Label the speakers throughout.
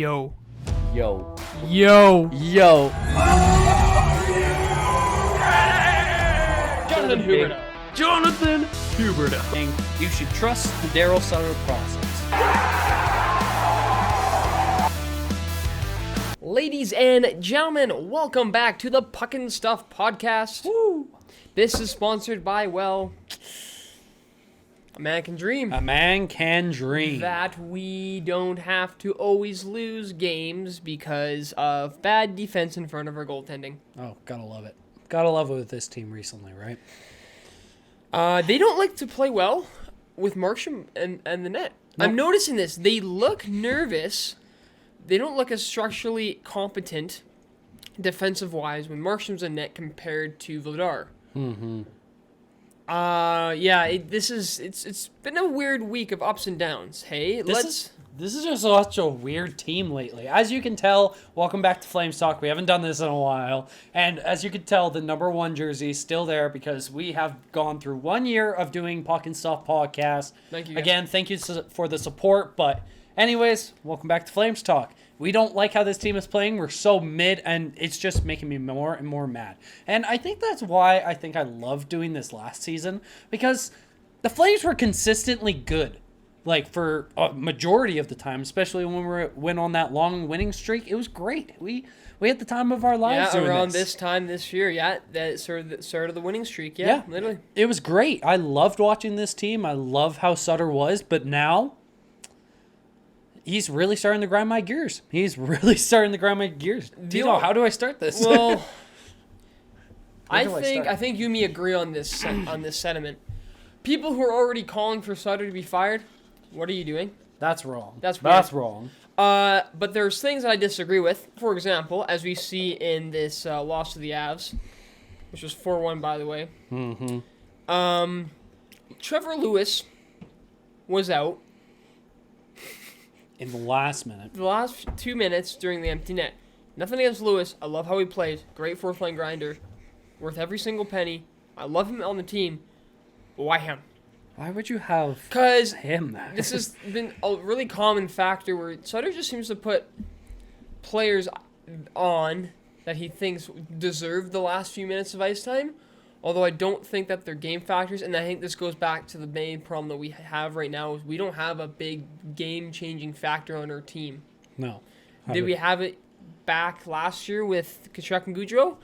Speaker 1: Yo.
Speaker 2: Yo.
Speaker 1: Yo.
Speaker 2: Yo.
Speaker 1: Jonathan Huberdeau. Jonathan Huberdeau.
Speaker 2: You should trust the Daryl Sutter process.
Speaker 1: Ladies and gentlemen, welcome back to the Puck and Stuff podcast.
Speaker 2: Woo.
Speaker 1: This is sponsored by, well, a man can dream.
Speaker 2: A man can dream.
Speaker 1: That we don't have to always lose games because of bad defense in front of our goaltending.
Speaker 2: Oh, gotta love it. Gotta love it with this team recently, right?
Speaker 1: They don't like to play well with Markstrom and the net.
Speaker 2: Nope.
Speaker 1: I'm noticing this. They look nervous. They don't look as structurally competent defensive-wise when Markstrom's in net compared to Vladar.
Speaker 2: Mm-hmm.
Speaker 1: It's been a weird week of ups and downs. Hey,
Speaker 2: This is just such a weird team lately. As you can tell, welcome back to Flames Talk. We haven't done this in a while. And as you can tell, the number one jersey is still there because we have gone through 1 year of doing Puck and Stuff podcast.
Speaker 1: Thank you, guys.
Speaker 2: Again, thank you for the support. But anyways, welcome back to Flames Talk. We don't like how this team is playing. We're so mid, and it's just making me more and more mad. And I think that's why I loved doing this last season, because the Flames were consistently good. Like, for a majority of the time, especially when we went on that long winning streak, it was great. We had the time of our lives doing
Speaker 1: around this time this year, that started the winning streak. Yeah, literally.
Speaker 2: It was great. I loved watching this team. I love how Sutter was, but now he's really starting to grind my gears. Dino, how do I start this?
Speaker 1: Well, I think you and me agree on this sentiment. People who are already calling for Sutter to be fired, what are you doing?
Speaker 2: That's wrong.
Speaker 1: That's weird.
Speaker 2: That's wrong.
Speaker 1: But there's things that I disagree with. For example, as we see in this loss to the Avs, which was 4-1, by the way.
Speaker 2: Mm-hmm.
Speaker 1: Trevor Lewis was out
Speaker 2: In the last minute.
Speaker 1: the last 2 minutes during the empty net. Nothing against Lewis. I love how he plays. Great fourth-line grinder. Worth every single penny. I love him on the team. But why him?
Speaker 2: Why would you have
Speaker 1: Because
Speaker 2: him there?
Speaker 1: this has been a really common factor where Sutter just seems to put players on that he thinks deserve the last few minutes of ice time. Although I don't think that they're game factors, and I think this goes back to the main problem that we have right now is we don't have a big game-changing factor on our team.
Speaker 2: No.
Speaker 1: Did we have it back last year with Tkachuk and Gaudreau?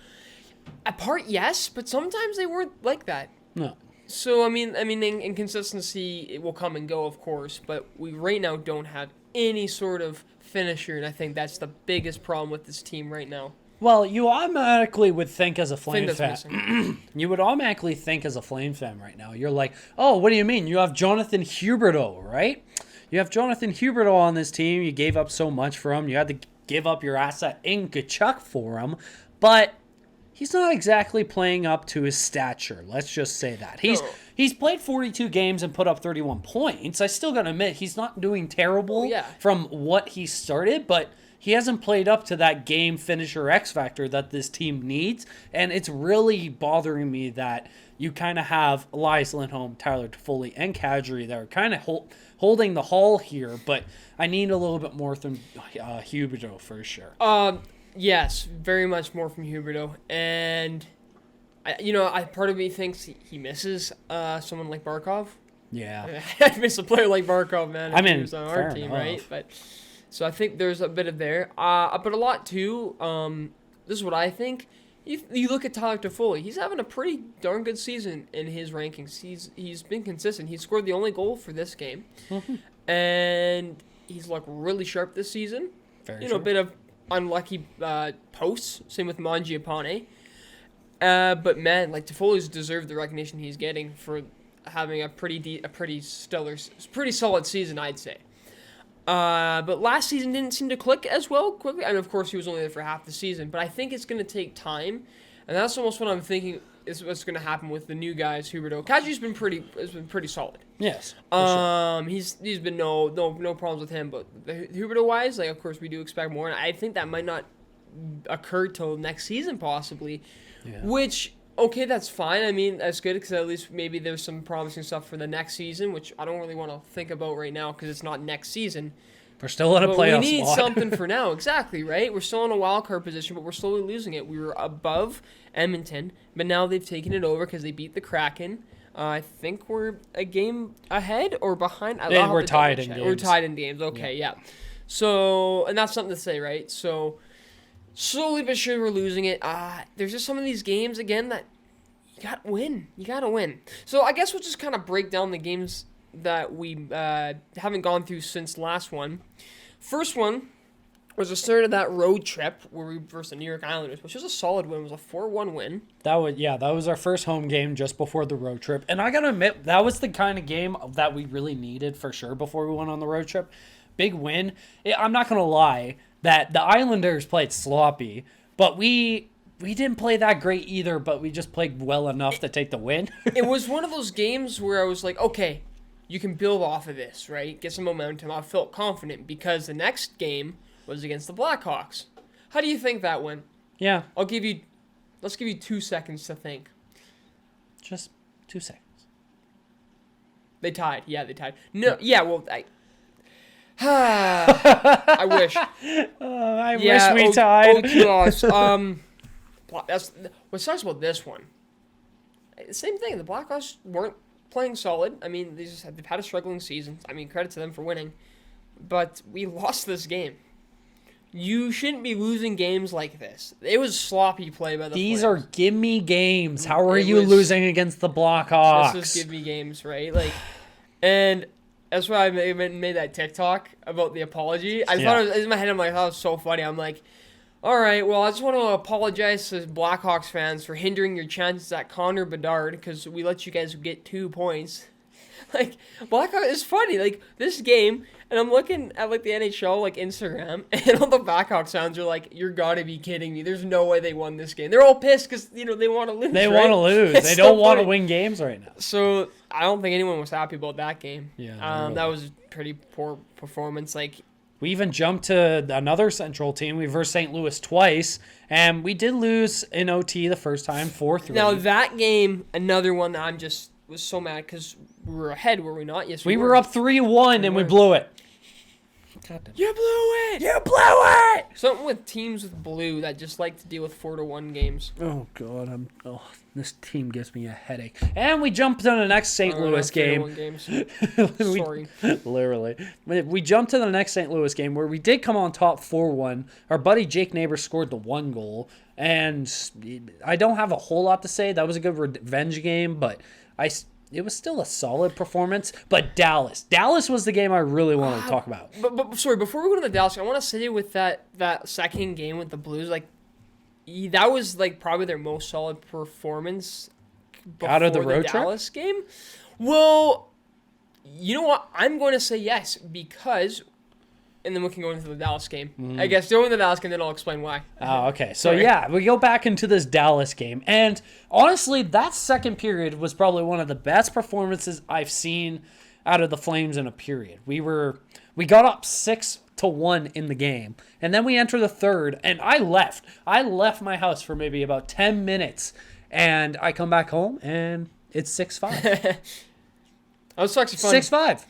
Speaker 1: At part, yes, but sometimes they weren't like that.
Speaker 2: No.
Speaker 1: So, I mean, inconsistency, it will come and go, of course, but we right now don't have any sort of finisher, and I think that's the biggest problem with this team right now.
Speaker 2: Well, you automatically would think as a
Speaker 1: Thing
Speaker 2: Flames
Speaker 1: that's
Speaker 2: fan.
Speaker 1: missing.
Speaker 2: You would automatically think as a Flames fan right now. You're like, oh, what do you mean? You have Jonathan Huberdeau, right? You have Jonathan Huberdeau on this team. You gave up so much for him. You had to give up your asset in Tkachuk for him. But he's not exactly playing up to his stature. Let's just say that. He's played 42 games and put up 31 points. I still got to admit, he's not doing terrible from what he started, but he hasn't played up to that game finisher X factor that this team needs. And it's really bothering me that you kind of have Elias Lindholm, Tyler Toffoli, and Kadri that are kind of holding the hall here. But I need a little bit more from Huberdeau for sure.
Speaker 1: Yes, very much more from Huberdeau. And, part of me thinks he misses someone like Barkov.
Speaker 2: Yeah.
Speaker 1: I'd miss a player like Barkov, man, if he was on our
Speaker 2: fair
Speaker 1: team,
Speaker 2: enough.
Speaker 1: right? But so I think there's a bit of there. But a lot, too, this is what I think. You look at Tyler Toffoli, he's having a pretty darn good season in his rankings. He's been consistent. He scored the only goal for this game. And he's looked really sharp this season. A bit of unlucky posts. Same with Mangiapane. But man, like Toffoli's deserved the recognition he's getting for having a pretty solid season, I'd say. But last season didn't seem to click as well quickly. I mean, of course, he was only there for half the season, but I think it's going to take time, and that's almost what I'm thinking is what's going to happen with the new guys. Huberdeau, Kadri's been pretty solid.
Speaker 2: Yes. For sure.
Speaker 1: He's been no problems with him, but the Huberdeau wise, like of course we do expect more, and I think that might not occur till next season possibly, which. Okay, that's fine. I mean, that's good because at least maybe there's some promising stuff for the next season, which I don't really want to think about right now because it's not next season.
Speaker 2: We're still in a
Speaker 1: But
Speaker 2: playoff
Speaker 1: we need
Speaker 2: spot.
Speaker 1: something for now. Exactly, right? We're still in a wild card position, but we're slowly losing it. We were above Edmonton, but now they've taken it over because they beat the Kraken. I think we're a game ahead or behind.
Speaker 2: Yeah, we're tied in
Speaker 1: We're
Speaker 2: games.
Speaker 1: tied in games. Okay, yeah. So, and that's something to say, right? So, slowly but surely we're losing it. There's just some of these games, again, that you got to win. You got to win. So, I guess we'll just kind of break down the games that we haven't gone through since last one. First one was the start of that road trip where we versus the New York Islanders, which was a solid win. It was a 4-1 win.
Speaker 2: That was our first home game just before the road trip. And I got to admit, that was the kind of game that we really needed for sure before we went on the road trip. Big win. I'm not going to lie that the Islanders played sloppy, but we didn't play that great either, but we just played well enough to take the win.
Speaker 1: It was one of those games where I was like, okay, you can build off of this, right? Get some momentum. I felt confident because the next game was against the Blackhawks. How do you think that went?
Speaker 2: Yeah,
Speaker 1: Let's give you 2 seconds to think.
Speaker 2: just 2 seconds.
Speaker 1: They tied. Yeah, they tied. No, yeah, well, I wish.
Speaker 2: I
Speaker 1: Yeah,
Speaker 2: wish we tied.
Speaker 1: That's what sucks about this one. Same thing. The Blackhawks weren't playing solid. I mean, they've had a struggling season. I mean, credit to them for winning, but we lost this game. You shouldn't be losing games like this. It was sloppy play by the
Speaker 2: These
Speaker 1: Flames.
Speaker 2: are gimme games. How are
Speaker 1: It
Speaker 2: you
Speaker 1: was-
Speaker 2: losing against the Blackhawks?
Speaker 1: This is give me games, right? Like, and that's why I made that TikTok about the apology. I thought it was, in my head, I'm like, that was so funny. I'm like, all right, well, I just want to apologize to Blackhawks fans for hindering your chances at Connor Bedard because we let you guys get 2 points. Like, Blackhawks is funny. Like, this game, and I'm looking at, like, the NHL, like, Instagram, and all the Blackhawks fans are like, you're gotta be kidding me. There's no way they won this game. They're all pissed because, they want to lose,
Speaker 2: They
Speaker 1: right?
Speaker 2: want to lose.
Speaker 1: It's
Speaker 2: They
Speaker 1: so
Speaker 2: don't want to
Speaker 1: funny.
Speaker 2: win games right now.
Speaker 1: So, I don't think anyone was happy about that game.
Speaker 2: Yeah, not really.
Speaker 1: That was a pretty poor performance. Like,
Speaker 2: We even jumped to another Central team. We versed St. Louis twice, and we did lose in OT the first time, 4-3.
Speaker 1: now that game, another one that I'm just was so mad because we were ahead, were we not? Yes,
Speaker 2: we were up 3-1, and we
Speaker 1: were.
Speaker 2: blew it.
Speaker 1: You blew it!
Speaker 2: You blew it!
Speaker 1: Something with teams with blue that just like to deal with 4-1 games.
Speaker 2: Oh, God. This team gives me a headache. And we jumped to the next St. Louis game.
Speaker 1: 3-1 games.
Speaker 2: We-
Speaker 1: Sorry.
Speaker 2: Literally. We jumped to the next St. Louis game where we did come on top 4-1. Our buddy Jake Neighbor scored the 1 goal. And I don't have a whole lot to say. That was a good revenge game, but it was still a solid performance. But Dallas was the game I really wanted to talk about.
Speaker 1: But sorry, before we go to the Dallas, I want to say with that second game with the Blues, like, that was like probably their most solid performance
Speaker 2: Out of the
Speaker 1: before
Speaker 2: road trip?
Speaker 1: Dallas game. Well, you know what? I'm going to say yes because, and then we can go into the Dallas game.
Speaker 2: Mm-hmm.
Speaker 1: I guess during the Dallas game, then I'll explain why.
Speaker 2: Oh, okay. So,
Speaker 1: Sorry.
Speaker 2: yeah, we go back into this Dallas game. And honestly, that second period was probably one of the best performances I've seen out of the Flames in a period. We got up 6-1 in the game. And then we enter the third, and I left. I left my house for maybe about 10 minutes. And I come back home, and it's 6-5.
Speaker 1: That was actually fun.
Speaker 2: 6-5.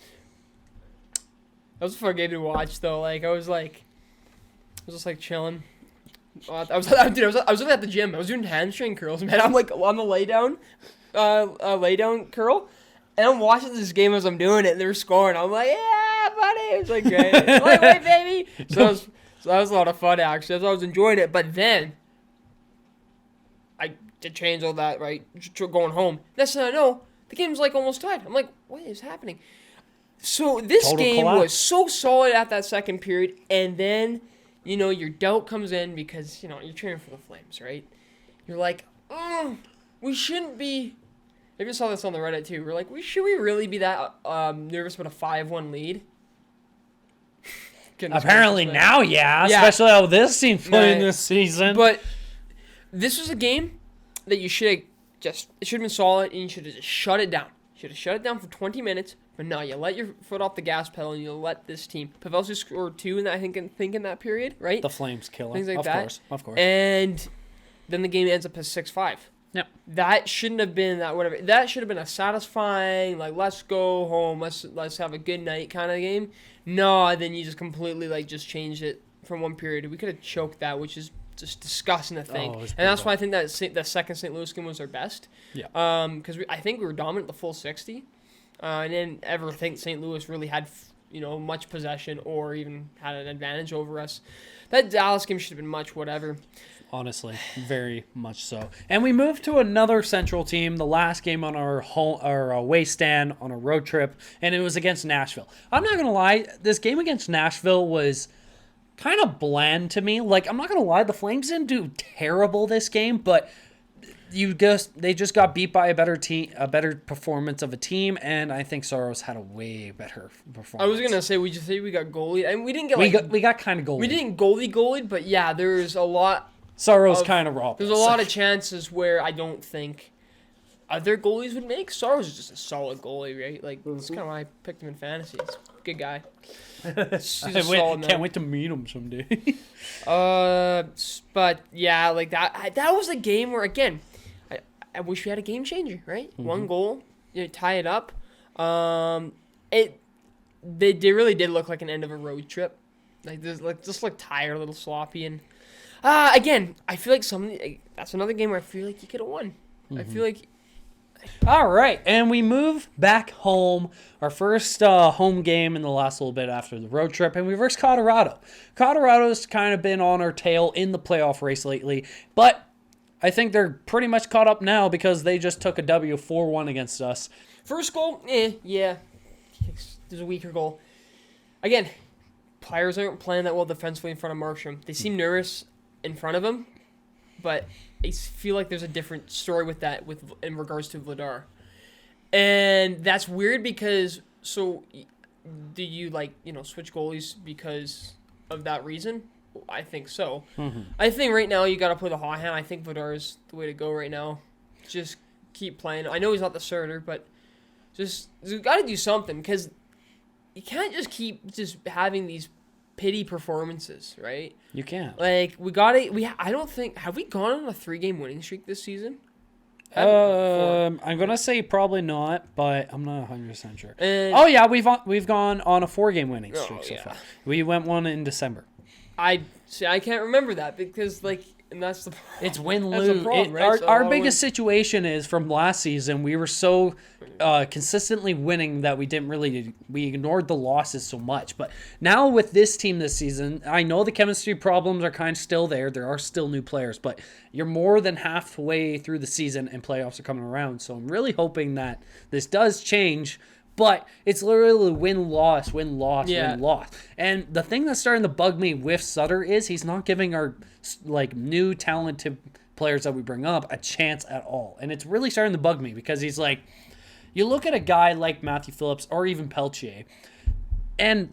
Speaker 1: That was a fun game to watch, though. Like, I was just like chilling. I was looking at the gym. I was doing hamstring curls, man. I'm like on the lay down curl, and I'm watching this game as I'm doing it. And they're scoring. I'm like, yeah, buddy. It's like great, lightweight, baby. So that was a lot of fun actually. I was enjoying it. But then I did change all that, right? Going home. Next thing I know, the game's like almost tied. I'm like, what is happening? So this
Speaker 2: Total
Speaker 1: game
Speaker 2: collapse.
Speaker 1: was so solid at that second period, and then, your doubt comes in because, you're cheering for the Flames, right? You're like, we shouldn't be. I even saw this on the Reddit too. We're like, should we really be that nervous about a 5-1 lead? Goodness
Speaker 2: Apparently
Speaker 1: gracious, man.
Speaker 2: now, yeah.
Speaker 1: Yeah.
Speaker 2: Especially how this team's playing
Speaker 1: Right.
Speaker 2: this season.
Speaker 1: But this was a game that you should have it should have been solid, and you should have just shut it down. You should have shut it down for 20 minutes, but no, you let your foot off the gas pedal, and you let this team. Pavelski scored 2 in that, I think in that period, right?
Speaker 2: the Flames killing.
Speaker 1: Things like
Speaker 2: of
Speaker 1: that.
Speaker 2: course. Of course.
Speaker 1: And then the game ends up as 6-5.
Speaker 2: Yep.
Speaker 1: That shouldn't have been that whatever. That should have been a satisfying like let's go home, let's have a good night kind of game. No, then you just completely like just changed it from one period. We could have choked that, which is just disgusting to think.
Speaker 2: Oh, it was
Speaker 1: And that's
Speaker 2: brutal.
Speaker 1: why I think that second St. Louis game was our best.
Speaker 2: Yeah.
Speaker 1: Because I think we were dominant the full 60. I didn't ever think St. Louis really had much possession or even had an advantage over us. That Dallas game should have been much whatever.
Speaker 2: Honestly, very much so. And we moved to another Central team, the last game on our away stand on a road trip, and it was against Nashville. I'm not going to lie, this game against Nashville was kind of bland to me. Like, I'm not going to lie, the Flames didn't do terrible this game, but they just got beat by a better team, a better performance of a team, and I think Soros had a way better performance.
Speaker 1: I was gonna say we got goalie, and we didn't get
Speaker 2: we got kind of goalie.
Speaker 1: we didn't goalied, but yeah, there's a lot.
Speaker 2: Soros kind of robbed.
Speaker 1: There's a lot of chances where I don't think other goalies would make. Soros is just a solid goalie, right? Like that's kind of why I picked him in fantasy. He's a good guy. He's a solid man.
Speaker 2: Can't wait to meet him someday.
Speaker 1: But yeah, like that was a game where again, I wish we had a game changer, right?
Speaker 2: Mm-hmm.
Speaker 1: One goal, tie it up. They really did look like an end of a road trip. Like this, just look tired, a little sloppy, and again, I feel like that's another game where I feel like you could have won.
Speaker 2: Mm-hmm.
Speaker 1: I feel like
Speaker 2: All right, and we move back home. Our first home game in the last little bit after the road trip, and we versed Colorado. Colorado's kind of been on our tail in the playoff race lately, but I think they're pretty much caught up now because they just took a W 4-1 against us.
Speaker 1: first goal, yeah, there's a weaker goal. Again, players aren't playing that well defensively in front of Markstrom. They seem nervous in front of him, but I feel like there's a different story with that in regards to Vladar. And that's weird because, so do you switch goalies because of that reason? I think so.
Speaker 2: Mm-hmm.
Speaker 1: I think right now you got to play the hot hand. I think Vladar is the way to go right now. Just keep playing. I know he's not the starter, but you got to do something because you can't just keep just having these pity performances, right?
Speaker 2: You can't.
Speaker 1: Like I don't think have we gone on a 3-game winning streak this season?
Speaker 2: I'm gonna say probably not, but I'm not 100% sure.
Speaker 1: And
Speaker 2: Oh yeah, we've gone on a 4-game winning streak so
Speaker 1: yeah.
Speaker 2: far. We went one in December.
Speaker 1: I can't remember that because and that's the problem.
Speaker 2: It's win
Speaker 1: That's the
Speaker 2: lose.
Speaker 1: problem, right? So a
Speaker 2: Our
Speaker 1: lot of
Speaker 2: biggest situation is from last season. We were so consistently winning that we ignored the losses so much. But now with this team this season, I know the chemistry problems are kind of still there. There are still new players, but you're more than halfway through the season and playoffs are coming around. So I'm really hoping that this does change. But it's literally win-loss, win-loss,
Speaker 1: Yeah.
Speaker 2: win-loss. And the thing that's starting to bug me with Sutter is he's not giving our new talented players that we bring up a chance at all. And it's really starting to bug me because he's like, you look at a guy like Matthew Phillips or even Peltier, and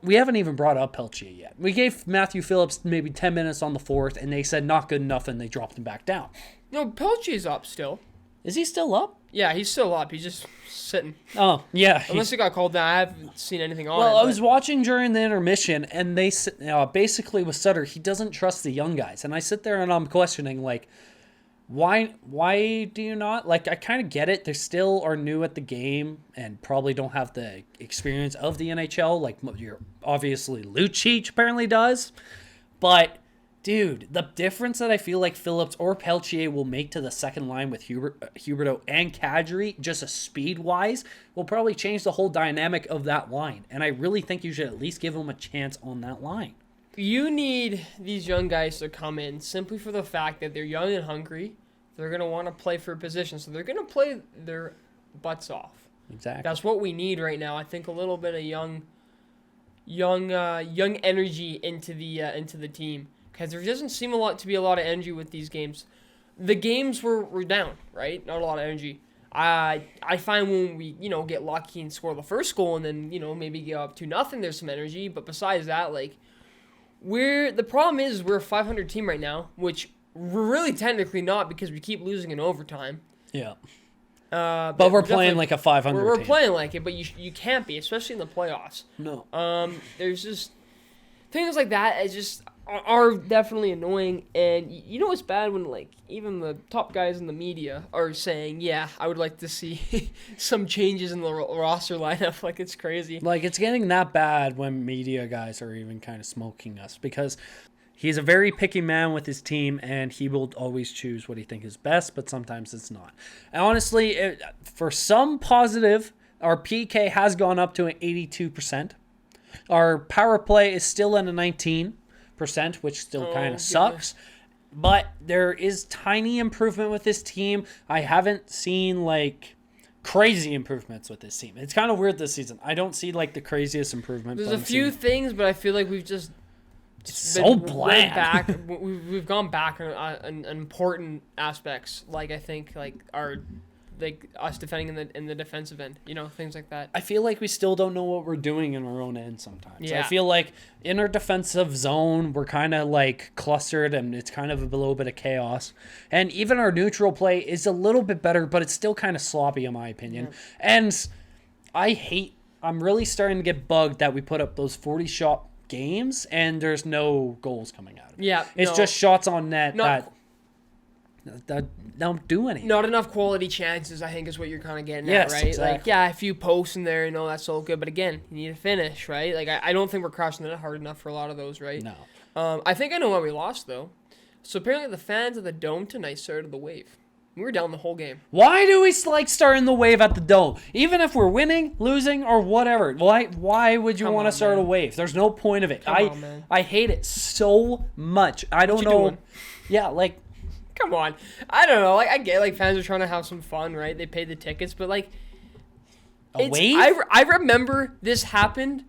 Speaker 2: we haven't even brought up Peltier yet. We gave Matthew Phillips maybe 10 minutes on the fourth, and they said not good enough, and they dropped him back down.
Speaker 1: No, Peltier's up still.
Speaker 2: Is he still up?
Speaker 1: Yeah, he's still up. He's just sitting.
Speaker 2: Oh, yeah.
Speaker 1: Unless he got called down. I haven't seen anything on it.
Speaker 2: Well, I
Speaker 1: but-
Speaker 2: was watching during the intermission, and they basically with Sutter, he doesn't trust the young guys. And I sit there and I'm questioning, like, why do you not? Like, I kind of get it. They still are new at the game and probably don't have the experience of the NHL, like obviously Lucic apparently does. But, dude, the difference that I feel like Phillips or Peltier will make to the second line with Huberdeau and Kadri, just speed-wise, will probably change the whole dynamic of that line. And I really think you should at least give them a chance on that line.
Speaker 1: You need these young guys to come in simply for the fact that they're young and hungry. They're going to want to play for a position, so they're going to play their butts off.
Speaker 2: Exactly.
Speaker 1: That's what we need right now. I think a little bit of young energy into the team because there doesn't seem to be a lot of energy with these games. The games were down, right? Not a lot of energy. I find when we get lucky and score the first goal and then maybe get up 2-0, there's some energy. But besides that, like the problem is we're a 500 team right now, which we're really technically not because we keep losing in overtime.
Speaker 2: Yeah.
Speaker 1: But
Speaker 2: we're playing like a 500
Speaker 1: We're
Speaker 2: team.
Speaker 1: playing like it, but you can't be, especially in the playoffs.
Speaker 2: No.
Speaker 1: There's just things like that. It's just are definitely annoying. And you know what's bad when like even the top guys in the media are saying, yeah, I would like to see some changes in the roster lineup. Like it's crazy.
Speaker 2: Like, it's getting that bad when media guys are even kind of smoking us, because he's a very picky man with his team, and he will always choose what he thinks is best, but sometimes it's not. And honestly, for some positive, our PK has gone up to an 82%. Our power play is still at a 19%, which still kind of sucks. But there is tiny improvement with this team. I haven't seen like crazy improvements with this team. It's kind of weird this season. I don't see like the craziest improvement.
Speaker 1: There's a few things, but I feel like we've just
Speaker 2: it's so bland.
Speaker 1: Back. We've gone back on important aspects. Like I think like our like us defending in the defensive end, you know, things like that.
Speaker 2: I feel like we still don't know what we're doing in our own end sometimes.
Speaker 1: Yeah.
Speaker 2: I feel like in our defensive zone, we're kind of like clustered and it's kind of a little bit of chaos. And even our neutral play is a little bit better, but it's still kind of sloppy in my opinion. Yeah. And I'm really starting to get bugged that we put up those 40-shot games and there's no goals coming out of it.
Speaker 1: Yeah.
Speaker 2: It's just shots on net that don't do anything.
Speaker 1: Not enough quality chances, I think, is what you're kind of getting
Speaker 2: at,
Speaker 1: right?
Speaker 2: Exactly.
Speaker 1: Like, yeah, a few posts in there, you know, that's all good. But again, you need to finish, right? Like, I don't think we're crashing it hard enough for a lot of those, right?
Speaker 2: No.
Speaker 1: I think I know why we lost, though. So apparently the fans of the Dome tonight started the wave. We were down the whole game.
Speaker 2: Why do we like starting the wave at the Dome? Even if we're winning, losing, or whatever. Why would you want to start a wave? There's no point of it. I hate it so much. I don't know. Doing? Yeah, like...
Speaker 1: Come on. I don't know. Like I get like fans are trying to have some fun, right? They paid the tickets, but like
Speaker 2: a wave?
Speaker 1: I remember this happened.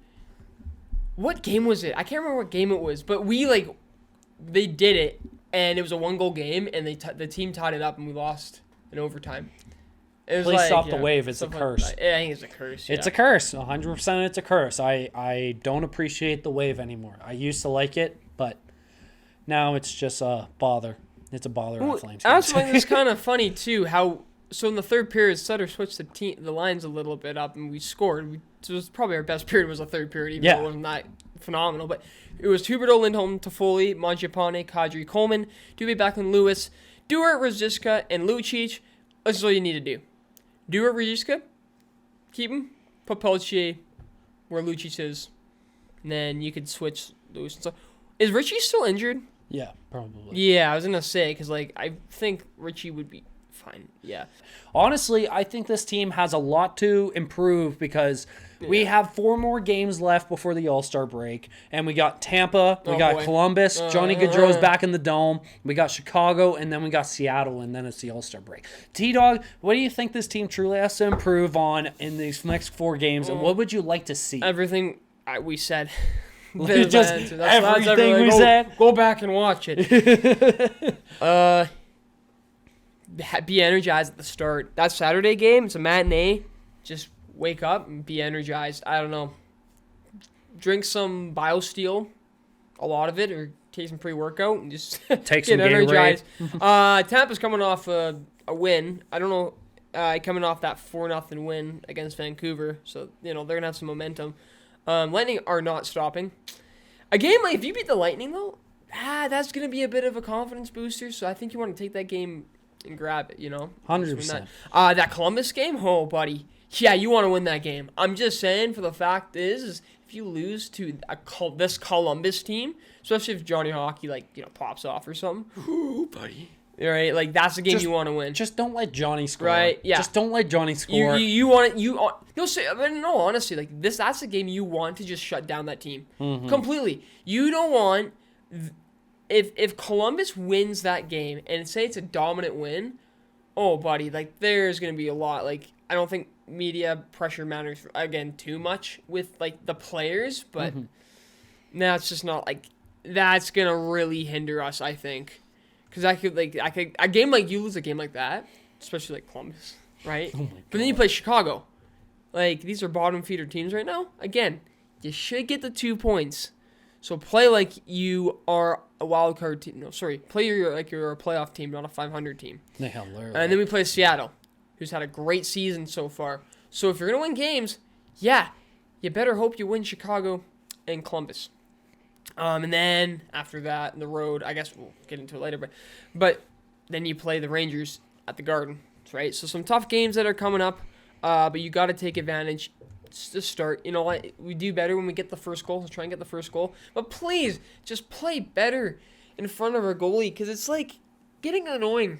Speaker 1: What game was it? I can't remember what game it was, but they did it and it was a 1-goal game and the team tied it up and we lost in overtime.
Speaker 2: It was Please stop the wave. It's a curse.
Speaker 1: Like I think it's a curse. Yeah.
Speaker 2: It's a curse. 100% it's a curse. I don't appreciate the wave anymore. I used to like it, but now it's just a bother. It's a bother on Flames.
Speaker 1: Actually, it's kind of funny too. How so in the third period, Sutter switched the lines a little bit up, and we scored. So it was probably our best period was the third period, even though it wasn't that phenomenal. But it was Huberdeau, Lindholm, Toffoli, Mangiapane, Kadri, Coleman, Dubé, Backlund, Lewis, Duart, Ruzicka, and Lucic. This is all you need to do. Duart, Ruzicka, keep him. Put Peltier where Lucic is, and then you could switch Lewis and stuff. Is Richie still injured?
Speaker 2: Yeah, probably.
Speaker 1: Yeah, I was gonna say because I think Richie would be fine. Yeah.
Speaker 2: Honestly, I think this team has a lot to improve because we have 4 more games left before the All-Star break, and we got Tampa, we got Columbus, Johnny Gaudreau's back in the Dome, we got Chicago, and then we got Seattle, and then it's the All-Star break. T-Dog, what do you think this team truly has to improve on in these next 4 games, and what would you like to see?
Speaker 1: Everything we said.
Speaker 2: Just everything we said.
Speaker 1: Go back and watch it. Be energized at the start. That Saturday game, it's a matinee. Just wake up and be energized. I don't know. Drink some BioSteel, a lot of it, or take some pre-workout and just
Speaker 2: take get some energized.
Speaker 1: Tampa's coming off a win. I don't know. Coming off that 4-0 win against Vancouver, so they're gonna have some momentum. Lightning are not stopping. A game like if you beat the Lightning though, that's gonna be a bit of a confidence booster. So I think you want to take that game and grab it.
Speaker 2: 100%.
Speaker 1: That Columbus game, oh buddy, yeah, you want to win that game. I'm just saying. For the fact is if you lose to this Columbus team, especially if Johnny Hockey pops off or something, ooh buddy. Right, like that's the game you want to win.
Speaker 2: Just don't let Johnny score.
Speaker 1: Right, yeah.
Speaker 2: Just don't let Johnny score.
Speaker 1: You want it. No, honestly, that's a game you want to just shut down that team completely. You don't want if Columbus wins that game and say it's a dominant win. Oh, buddy, there's gonna be a lot. I don't think media pressure matters again too much with the players, but now it's just not that's gonna really hinder us. I think. Because I could a game you lose a game like that, especially Columbus, right? Oh my God. But then you play Chicago. These are bottom feeder teams right now. Again, you should get the 2 points. So play like you are a wild card team. No, sorry, play you're a playoff team, not a 500 team.
Speaker 2: The hell,
Speaker 1: and then we play Seattle, who's had a great season so far. So if you're gonna win games, you better hope you win Chicago and Columbus. And then after that, the road, I guess we'll get into it later, but then you play the Rangers at the Garden, right? So some tough games that are coming up, but you got to take advantage to start. You know what? We do better when we get the first goal. Let's try and get the first goal. But please, just play better in front of our goalie, because it's like getting annoying.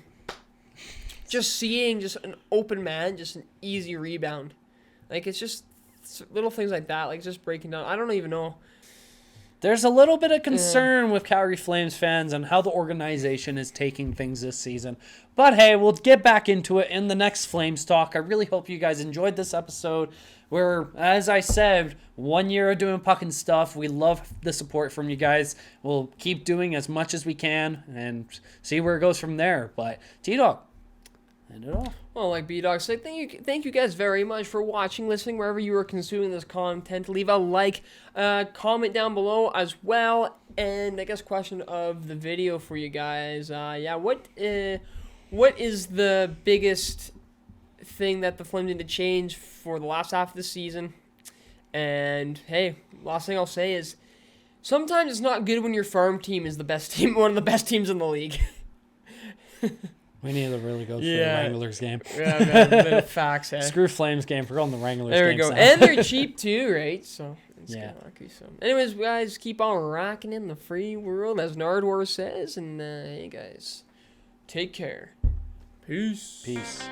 Speaker 1: Just seeing just an open man, just an easy rebound. Like, it's just little things like that, like just breaking down. I don't even know.
Speaker 2: There's a little bit of concern with Calgary Flames fans and how the organization is taking things this season. But hey, we'll get back into it in the next Flames talk. I really hope you guys enjoyed this episode. We're, as I said, 1 year of doing puck and stuff. We love the support from you guys. We'll keep doing as much as we can and see where it goes from there. But T-Dog, end it off.
Speaker 1: Well, like B-Dog said, thank you guys very much for watching, listening, wherever you are consuming this content. Leave a like, comment down below as well, and I guess question of the video for you guys. What is the biggest thing that the Flames need to change for the last half of the season? And hey, last thing I'll say is, sometimes it's not good when your farm team is the best team, one of the best teams in the league.
Speaker 2: We need to really go through the Wranglers game.
Speaker 1: Yeah, man, a bit of facts, eh?
Speaker 2: Screw Flames game. We're going the Wranglers
Speaker 1: there
Speaker 2: game.
Speaker 1: There we go.
Speaker 2: Now.
Speaker 1: And they're cheap too, right? So it's
Speaker 2: yeah.
Speaker 1: kind of lucky. So, anyways, guys, keep on rocking in the free world, as Nardwar says. And hey, guys, take care. Peace.
Speaker 2: Peace.